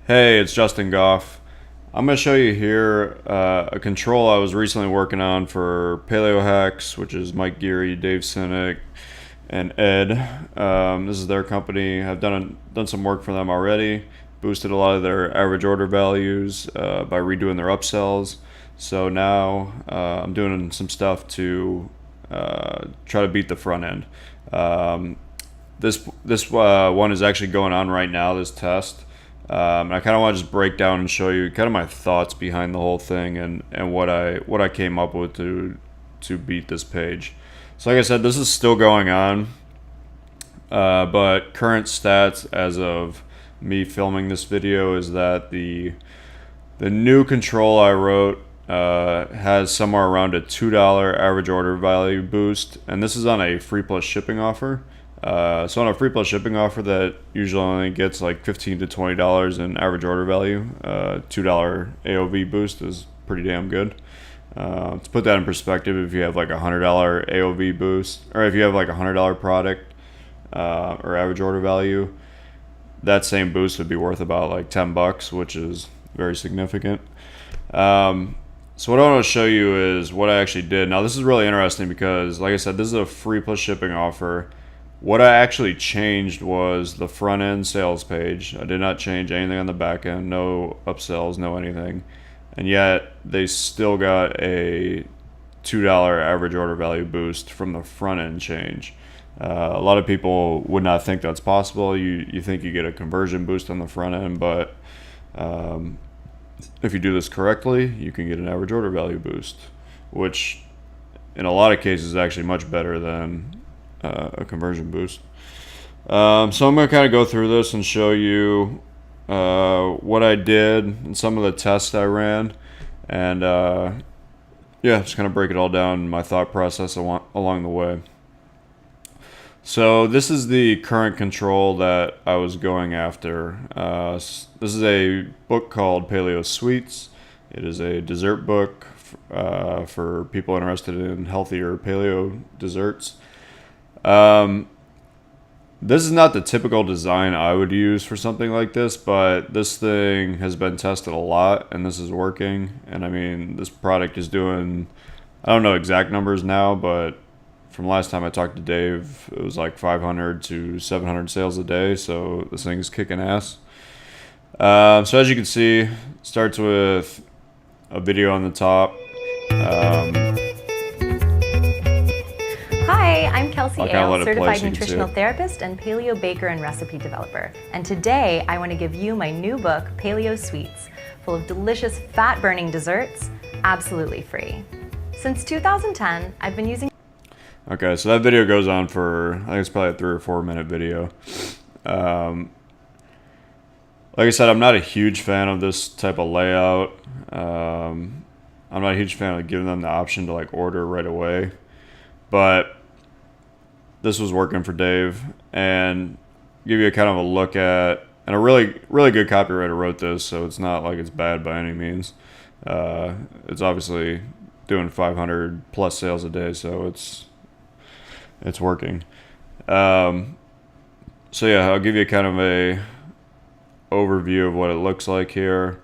Hey, it's Justin Goff. I'm going to show you here a control I was recently working on for Paleo Hacks, which is Mike Geary, Dave Sinek, and Ed. This is their company. I've done some work for them already. Boosted a lot of their average order values by redoing their upsells. So now I'm doing some stuff to try to beat the front end. This one is actually going on right now. This test. And I kind of want to just break down and show you kind of my thoughts behind the whole thing and what I came up with to beat this page. So like I said, this is still going on, but current stats as of me filming this video is that the new control I wrote has somewhere around a $2 average order value boost, and this is on a free plus shipping offer. So on a free plus shipping offer that usually only gets like $15 to $20 in average order value, $2 AOV boost is pretty damn good. To put that in perspective, if you have like a $100 AOV boost, or if you have like a $100 product or average order value, that same boost would be worth about like $10, which is very significant. So what I want to show you is what I actually did. Now this is really interesting because, like I said, this is a free plus shipping offer. What I actually changed was the front end sales page. I did not change anything on the back end, no upsells, no anything. And yet they still got a $2 average order value boost from the front end change. A lot of people would not think that's possible. You think you get a conversion boost on the front end, but if you do this correctly, you can get an average order value boost, which in a lot of cases is actually much better than a conversion boost. So I'm going to kind of go through this and show you what I did and some of the tests I ran, and yeah, just kind of break it all down, my thought process along the way. So this is the current control that I was going after. This is a book called Paleo Sweets. It is a dessert book for people interested in healthier paleo desserts. This is not the typical design I would use for something like this, but this thing has been tested a lot and this is working. And I mean, this product is doing, I don't know exact numbers now, but from last time I talked to Dave, it was like 500 to 700 sales a day. So this thing is kicking ass. So as you can see, it starts with a video on the top. Hi, I'm Kelsey Ale, certified so nutritional therapist and paleo baker and recipe developer. And today I want to give you my new book, Paleo Sweets, full of delicious fat-burning desserts, absolutely free. Since 2010, I've been using... Okay, so that video goes on for, I think it's probably a 3 or 4 minute video. Like I said, I'm not a huge fan of this type of layout. I'm not a huge fan of giving them the option to like order right away. But this was working for Dave, and give you a kind of a look at, and a really good copywriter wrote this, so it's not like it's bad by any means. It's obviously doing 500 plus sales a day, so it's working. So yeah, I'll give you kind of a overview of what it looks like here.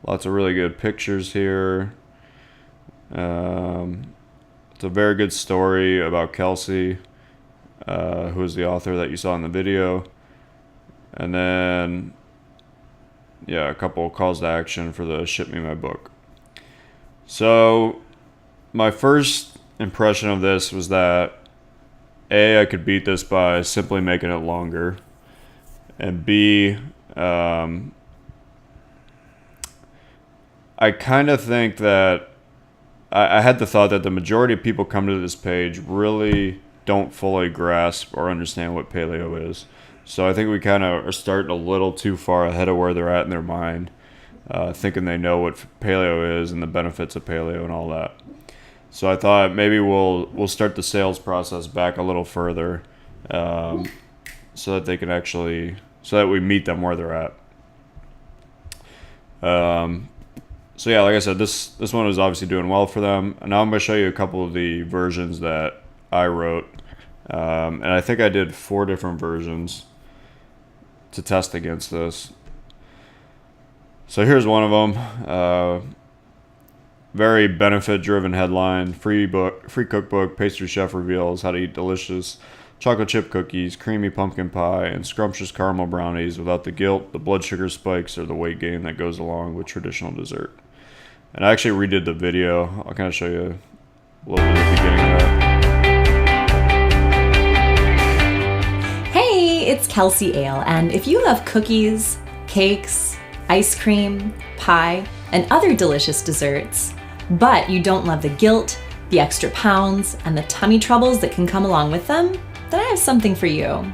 Lots of really good pictures here. It's a very good story about Kelsey, who is the author that you saw in the video. And then, yeah, a couple of calls to action for the Ship Me My Book. So, my first impression of this was that A, I could beat this by simply making it longer. And B, I kind of think that I had the thought that the majority of people come to this page really don't fully grasp or understand what paleo is. So I think we kind of are starting a little too far ahead of where they're at in their mind, thinking they know what paleo is and the benefits of paleo and all that. So I thought maybe we'll start the sales process back a little further, so that they can actually, so that we meet them where they're at. So yeah, like I said, this one is obviously doing well for them. And now I'm going to show you a couple of the versions that I wrote And I think I did 4 different versions to test against this. So here's one of them. Very benefit-driven headline: free cookbook, pastry chef reveals how to eat delicious chocolate chip cookies, creamy pumpkin pie, and scrumptious caramel brownies without the guilt, the blood sugar spikes, or the weight gain that goes along with traditional dessert. And I actually redid the video. I'll kind of show you a little bit of the beginning of that. Hey, it's Kelsey Ale, and if you love cookies, cakes, ice cream, pie, and other delicious desserts, but you don't love the guilt, the extra pounds, and the tummy troubles that can come along with them, then I have something for you.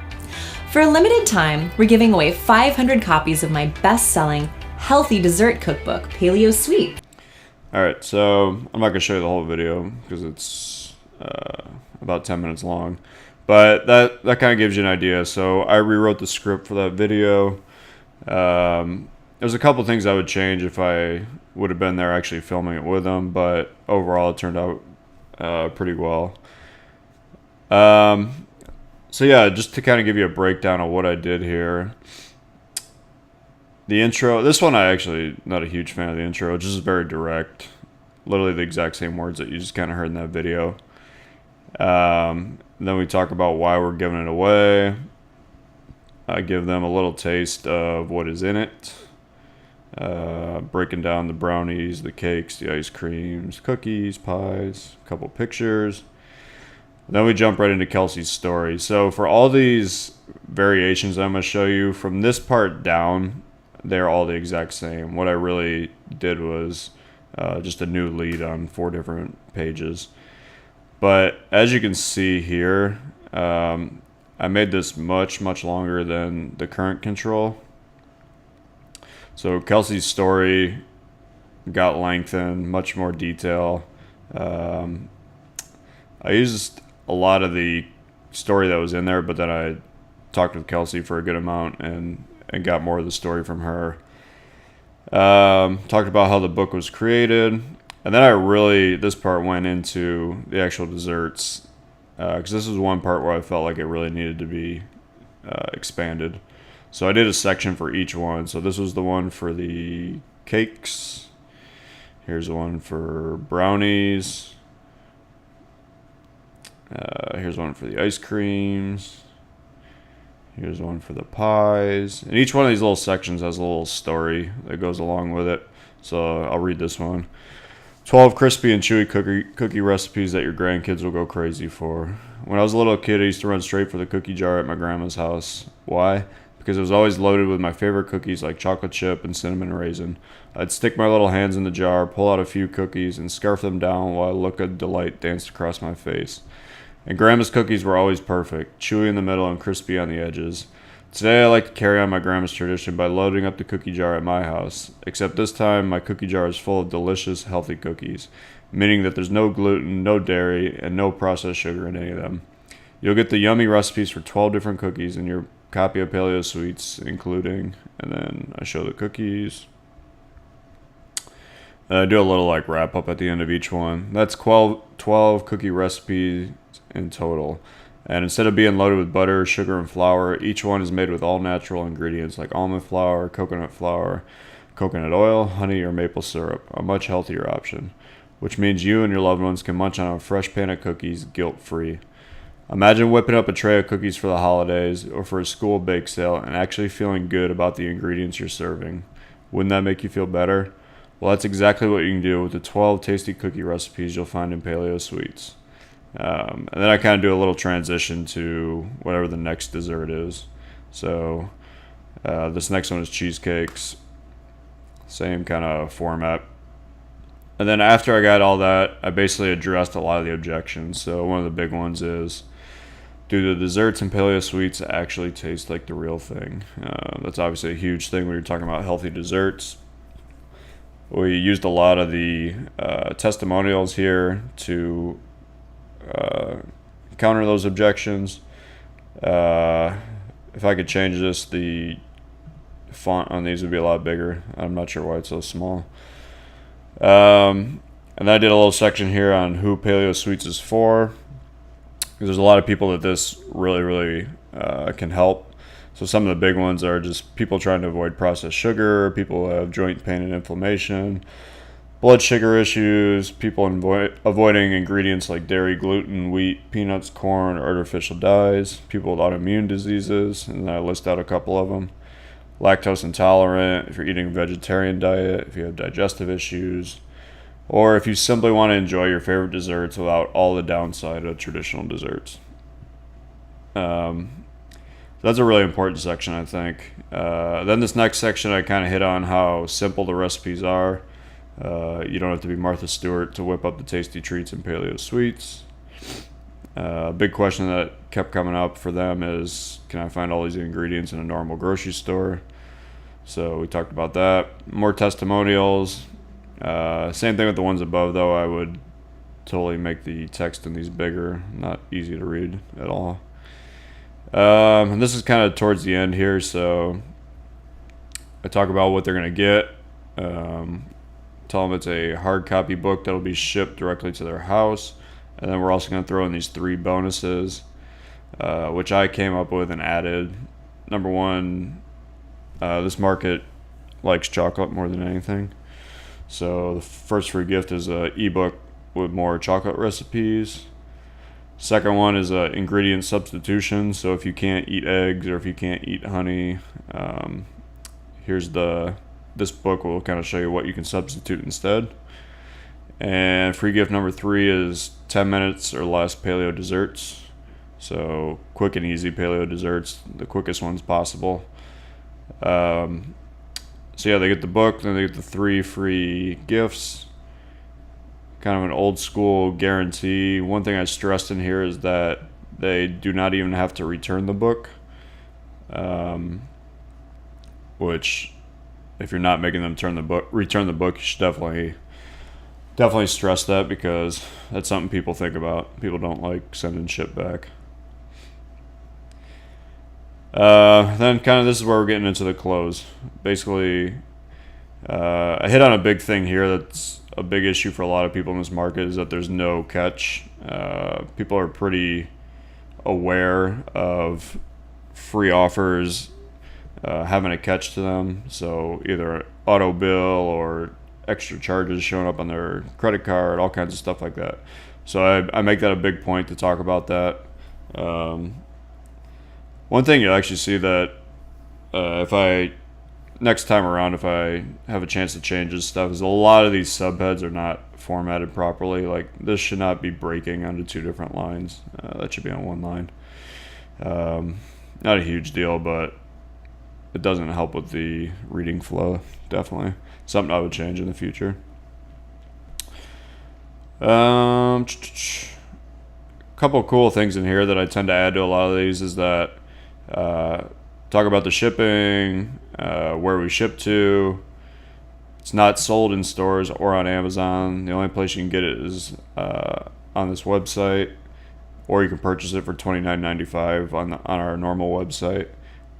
For a limited time, we're giving away 500 copies of my best-selling healthy dessert cookbook, Paleo Sweets. Alright, so I'm not going to show you the whole video because it's about 10 minutes long. But that kind of gives you an idea. So I rewrote the script for that video. There's a couple things I would change if I would have been there actually filming it with them. But overall, it turned out pretty well. So yeah, just to kind of give you a breakdown of what I did here. The intro, this one I actually not a huge fan of the intro. It's just very direct. Literally the exact same words that you just kind of heard in that video. Then we talk about why we're giving it away. I give them a little taste of what is in it. Breaking down the brownies, the cakes, the ice creams, cookies, pies, a couple pictures. Then we jump right into Kelsey's story. So for all these variations I'm going to show you, from this part down, they're all the exact same. What I really did was just a new lead on 4 different pages. But as you can see here, I made this much longer than the current control. So Kelsey's story got lengthened, much more detail. I used a lot of the story that was in there, but then I talked with Kelsey for a good amount and got more of the story from her. Talked about how the book was created. And then this part went into the actual desserts. Because this is one part where I felt like it really needed to be expanded. So I did a section for each one. So this was the one for the cakes. Here's the one for brownies. Here's one for the ice creams. Here's one for the pies. And each one of these little sections has a little story that goes along with it. So I'll read this one. 12 crispy and chewy cookie recipes that your grandkids will go crazy for. When I was a little kid, I used to run straight for the cookie jar at my grandma's house. Why? Because it was always loaded with my favorite cookies like chocolate chip and cinnamon raisin. I'd stick my little hands in the jar, pull out a few cookies, and scarf them down while a look of delight danced across my face. And Grandma's cookies were always perfect, chewy in the middle and crispy on the edges. Today I like to carry on my grandma's tradition by loading up the cookie jar at my house, except this time my cookie jar is full of delicious, healthy cookies, meaning that there's no gluten, no dairy, and no processed sugar in any of them. You'll get the yummy recipes for 12 different cookies in your copy of Paleo Sweets, including, and then I show the cookies. I do a little wrap up at the end of each one. That's 12 cookie recipes in total. And instead of being loaded with butter, sugar, and flour, each one is made with all natural ingredients like almond flour, coconut oil, honey, or maple syrup, a much healthier option, which means you and your loved ones can munch on a fresh pan of cookies guilt-free. Imagine whipping up a tray of cookies for the holidays or for a school bake sale and actually feeling good about the ingredients you're serving. Wouldn't that make you feel better? Well, that's exactly what you can do with the 12 tasty cookie recipes you'll find in Paleo Sweets. And then I kind of do a little transition to whatever the next dessert is. So this next one is cheesecakes. Same kind of format. And then after I got all that, I basically addressed a lot of the objections. So one of the big ones is, do the desserts in Paleo Sweets actually taste like the real thing? That's obviously a huge thing when you're talking about healthy desserts. We used a lot of the testimonials here to counter those objections. If I could change this, the font on these would be a lot bigger. I'm not sure why it's so small. And I did a little section here on who Paleo Sweets is for. There's a lot of people that this really can help. So some of the big ones are just people trying to avoid processed sugar, people who have joint pain and inflammation, blood sugar issues, people avoiding ingredients like dairy, gluten, wheat, peanuts, corn, artificial dyes, people with autoimmune diseases, and I list out a couple of them. Lactose intolerant, if you're eating a vegetarian diet, if you have digestive issues, or if you simply want to enjoy your favorite desserts without all the downside of traditional desserts. That's a really important section, I think. Then this next section, I kind of hit on how simple the recipes are. You don't have to be Martha Stewart to whip up the tasty treats in Paleo Sweets. A big question that kept coming up for them is, can I find all these ingredients in a normal grocery store? So we talked about that. More testimonials. Same thing with the ones above, though. I would totally make the text in these bigger. Not easy to read at all. And this is kind of towards the end here, so I talk about what they're going to get. Tell them it's a hard copy book that'll be shipped directly to their house. And then we're also going to throw in these 3 bonuses, which I came up with and added. Number one, this market likes chocolate more than anything. So the first free gift is an ebook with more chocolate recipes. Second one is ingredient substitution. So if you can't eat eggs or if you can't eat honey, this book will kind of show you what you can substitute instead. And free gift number 3 is 10 minutes or less paleo desserts. So quick and easy paleo desserts, the quickest ones possible. So yeah, they get the book, then they get the 3 free gifts. Kind of an old school guarantee. One thing I stressed in here is that they do not even have to return the book. Which, if you're not making them return the book, you should definitely stress that, because that's something people think about. People don't like sending shit back. Then kind of this is where we're getting into the close. Basically, I hit on a big thing here that's a big issue for a lot of people in this market, is that there's no catch. People are pretty aware of free offers having a catch to them. So either auto bill or extra charges showing up on their credit card, all kinds of stuff like that. So I make that a big point to talk about that. One thing you'll actually see that next time around, if I have a chance to change this stuff, is a lot of these subheads are not formatted properly. Like, this should not be breaking onto 2 different lines. That should be on 1 line. Not a huge deal, but it doesn't help with the reading flow. Definitely something I would change in the future. Couple of cool things in here that I tend to add to a lot of these is that talk about the shipping, where we ship to. It's not sold in stores or on Amazon. The only place you can get it is on this website, or you can purchase it for $29.95 on our normal website.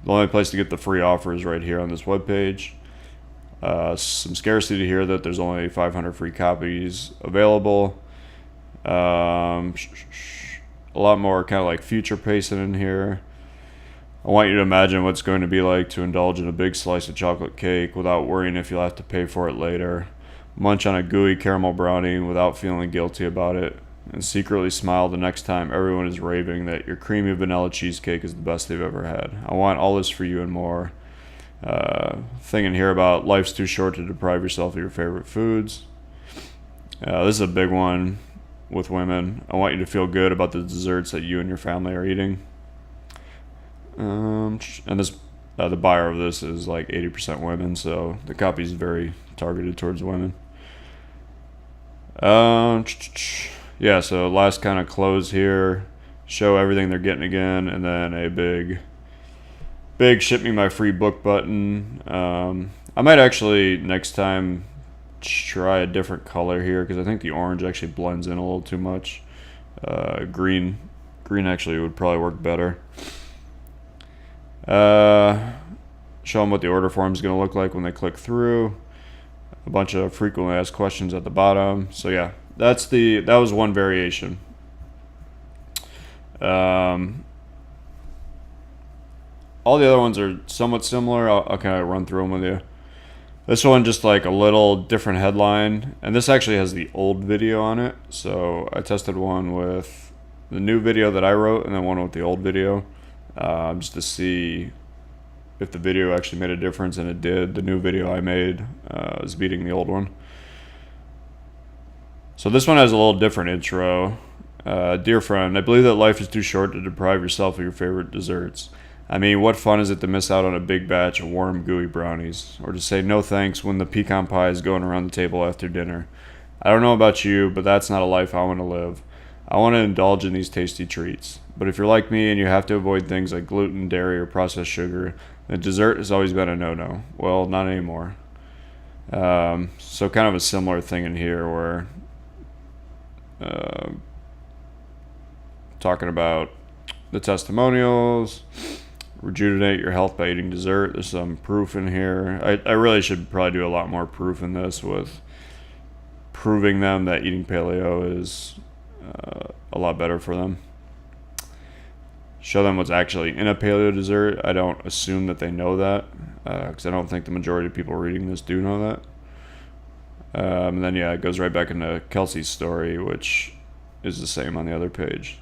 The only place to get the free offer is right here on this webpage. Some scarcity here that there's only 500 free copies available. A lot more kind of like future pacing in here. I want you to imagine what it's going to be like to indulge in a big slice of chocolate cake without worrying if you'll have to pay for it later. Munch on a gooey caramel brownie without feeling guilty about it. And secretly smile the next time everyone is raving that your creamy vanilla cheesecake is the best they've ever had. I want all this for you and more. Thing in here about life's too short to deprive yourself of your favorite foods. This is a big one with women. I want you to feel good about the desserts that you and your family are eating. And this, the buyer of this is like 80% women, so the copy is very targeted towards women. Yeah, so last kind of close here, show everything they're getting again, and then a big ship me my free book button. I might actually next time try a different color here, because I think the orange actually blends in a little too much. Green actually would probably work better. Show them what the order form is going to look like when they click through. A bunch of frequently asked questions at the bottom. So yeah, that was one variation. All the other ones are somewhat similar. I'll kind of run through them with you. This one just like a little different headline, and this actually has the old video on it. So I tested one with the new video that I wrote and then one with the old video, just to see if the video actually made a difference, and it did. The new video I made is beating the old one. So this one has a little different intro. Dear friend, I believe that life is too short to deprive yourself of your favorite desserts. I mean, what fun is it to miss out on a big batch of warm, gooey brownies, or to say no thanks when the pecan pie is going around the table after dinner? I don't know about you, but that's not a life I want to live. I want to indulge in these tasty treats. But if you're like me and you have to avoid things like gluten, dairy, or processed sugar, then dessert has always been a no-no. Well, not anymore. So kind of a similar thing in here where talking about the testimonials, rejuvenate your health by eating dessert. There's some proof in here. I really should probably do a lot more proof in this, with proving them that eating paleo is a lot better for them. Show them what's actually in a paleo dessert. I don't assume that they know that, because I don't think the majority of people reading this do know that. And then it goes right back into Kelsey's story, which is the same on the other page.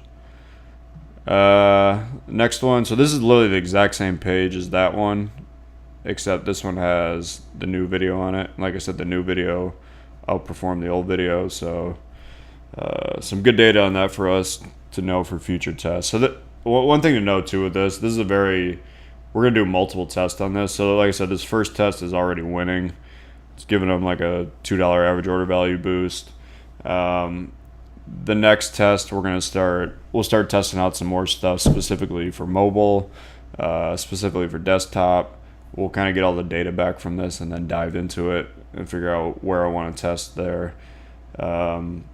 Next one. So this is literally the exact same page as that one, except this one has the new video on it. Like I said, the new video outperformed the old video, so some good data on that for us to know for future tests. So one thing to note too with this is we're gonna do multiple tests on this. So like I said, this first test is already winning. It's giving them like a $2 average order value boost. The next test we'll start testing out some more stuff specifically for mobile, specifically for desktop. We'll kind of get all the data back from this and then dive into it and figure out where I want to test there. And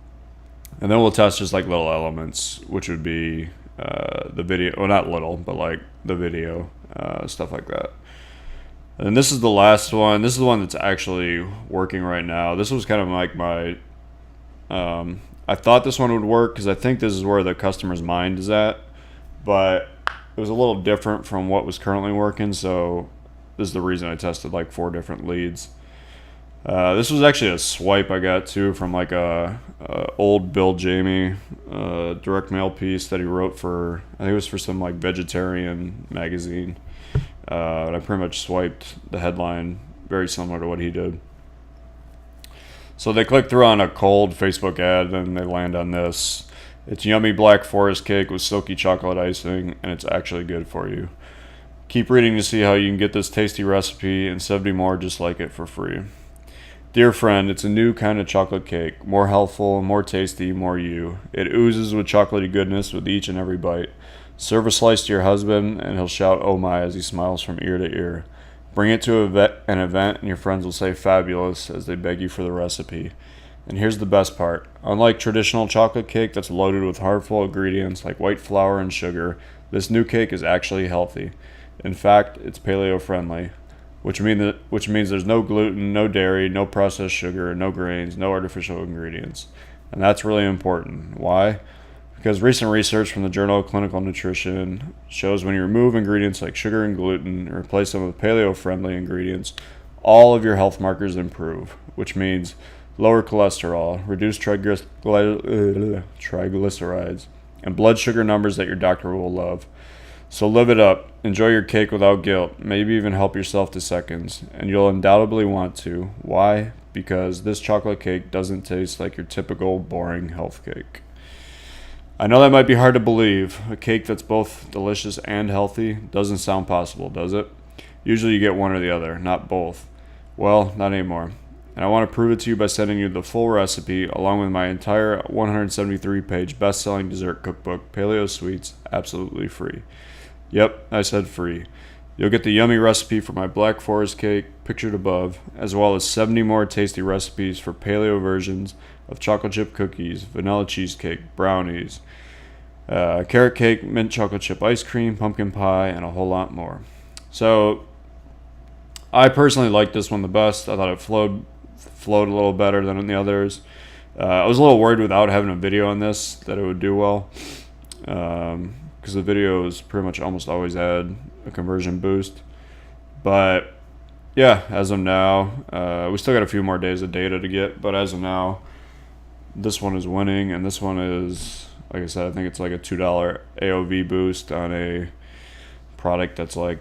then we'll test just like little elements, which would be the video, well, not little, but like the video, stuff like that. And this is the last one. This is the one that's actually working right now. This was kind of like my I thought this one would work because I think this is where the customer's mind is at, but it was a little different from what was currently working, so this is the reason I tested like 4 different leads. This was actually a swipe I got too from like a old Bill Jamie direct mail piece that he wrote for, I think it was for some like vegetarian magazine. And I pretty much swiped the headline very similar to what he did. So they click through on a cold Facebook ad, and they land on this. It's yummy black forest cake with silky chocolate icing, and it's actually good for you. Keep reading to see how you can get this tasty recipe and 70 more just like it for free. Dear friend, it's a new kind of chocolate cake. More healthful, more tasty, more you. It oozes with chocolatey goodness with each and every bite. Serve a slice to your husband, and he'll shout, "Oh my," as he smiles from ear to ear. Bring it to an event, and your friends will say fabulous as they beg you for the recipe. And here's the best part. Unlike traditional chocolate cake that's loaded with harmful ingredients like white flour and sugar, this new cake is actually healthy. In fact, it's paleo friendly, which means there's no gluten, no dairy, no processed sugar, no grains, no artificial ingredients. And that's really important. Why? Because recent research from the Journal of Clinical Nutrition shows when you remove ingredients like sugar and gluten and replace them with paleo-friendly ingredients, all of your health markers improve, which means lower cholesterol, reduced triglycerides, and blood sugar numbers that your doctor will love. So live it up. Enjoy your cake without guilt. Maybe even help yourself to seconds. And you'll undoubtedly want to. Why? Because this chocolate cake doesn't taste like your typical boring health cake. I know that might be hard to believe. A cake that's both delicious and healthy doesn't sound possible, does it? Usually you get one or the other, not both. Well, not anymore. And I want to prove it to you by sending you the full recipe along with my entire 173-page best-selling dessert cookbook, Paleo Sweets, absolutely free. Yep, I said free. You'll get the yummy recipe for my black forest cake, pictured above, as well as 70 more tasty recipes for paleo versions of chocolate chip cookies, vanilla cheesecake, brownies, carrot cake, mint chocolate chip ice cream, pumpkin pie, and a whole lot more. So I personally liked this one the best. I thought it flowed a little better than the others. I was a little worried without having a video on this that it would do well. because the videos pretty much almost always add a conversion boost. But yeah, as of now, we still got a few more days of data to get, but as of now, this one is winning, and this one is, like I said, I think it's like a $2 AOV boost on a product that's like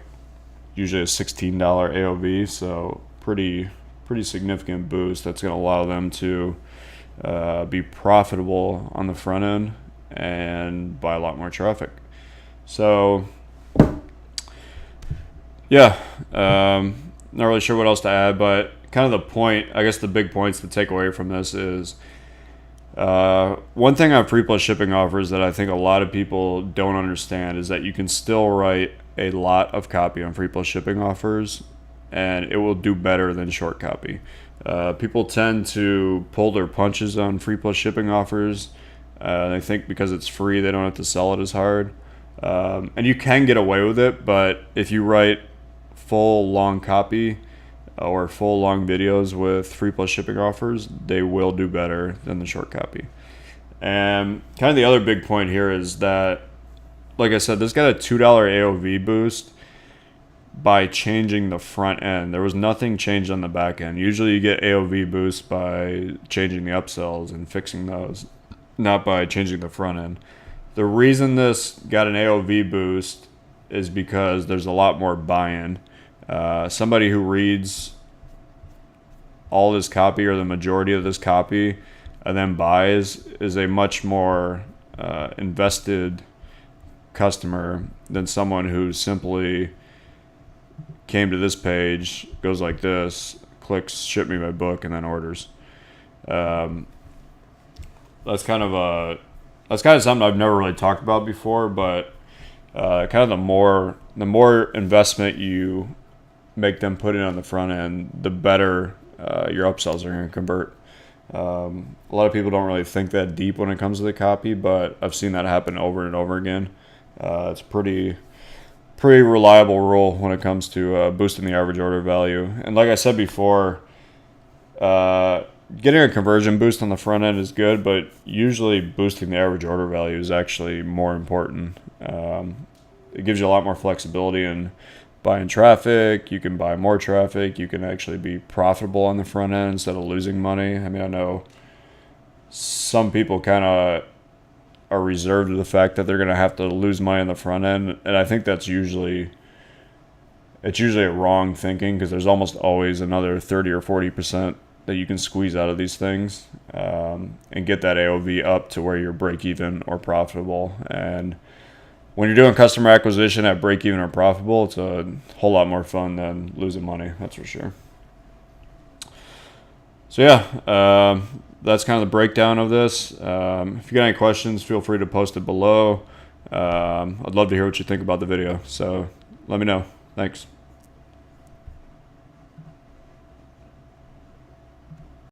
usually a $16 AOV, so pretty significant boost that's going to allow them to be profitable on the front end and buy a lot more traffic. So yeah, not really sure what else to add, but kind of the point, I guess the big points to take away from this is one thing on free plus shipping offers that I think a lot of people don't understand is that you can still write a lot of copy on free plus shipping offers and it will do better than short copy. People tend to pull their punches on free plus shipping offers. They think because it's free they don't have to sell it as hard. And you can get away with it, but if you write full long copy or full long videos with free plus shipping offers, they will do better than the short copy. And kind of the other big point here is that, like I said, this got a $2 AOV boost by changing the front end. There was nothing changed on the back end. Usually you get AOV boosts by changing the upsells and fixing those, not by changing the front end. The reason this got an AOV boost is because there's a lot more buy-in. Somebody who reads all this copy or the majority of this copy and then buys is a much more invested customer than someone who simply came to this page, goes like this, clicks ship me my book, and then orders. That's kind of something I've never really talked about before, but kind of the more investment you make them put in on the front end, the better your upsells are going to convert. A lot of people don't really think that deep when it comes to the copy, but I've seen that happen over and over again. It's pretty reliable rule when it comes to boosting the average order value. And like I said before, getting a conversion boost on the front end is good, but usually boosting the average order value is actually more important. It gives you a lot more flexibility in buying traffic. You can buy more traffic. You can actually be profitable on the front end instead of losing money. I mean, I know some people kind of are reserved to the fact that they're going to have to lose money on the front end, and I think that's usually a wrong thinking, because there's almost always another 30 or 40% that you can squeeze out of these things and get that AOV up to where you're break even or profitable. And when you're doing customer acquisition at break even or profitable, it's a whole lot more fun than losing money, that's for sure. So yeah, that's kind of the breakdown of this. If you got any questions, feel free to post it below. I'd love to hear what you think about the video, so let me know. Thanks.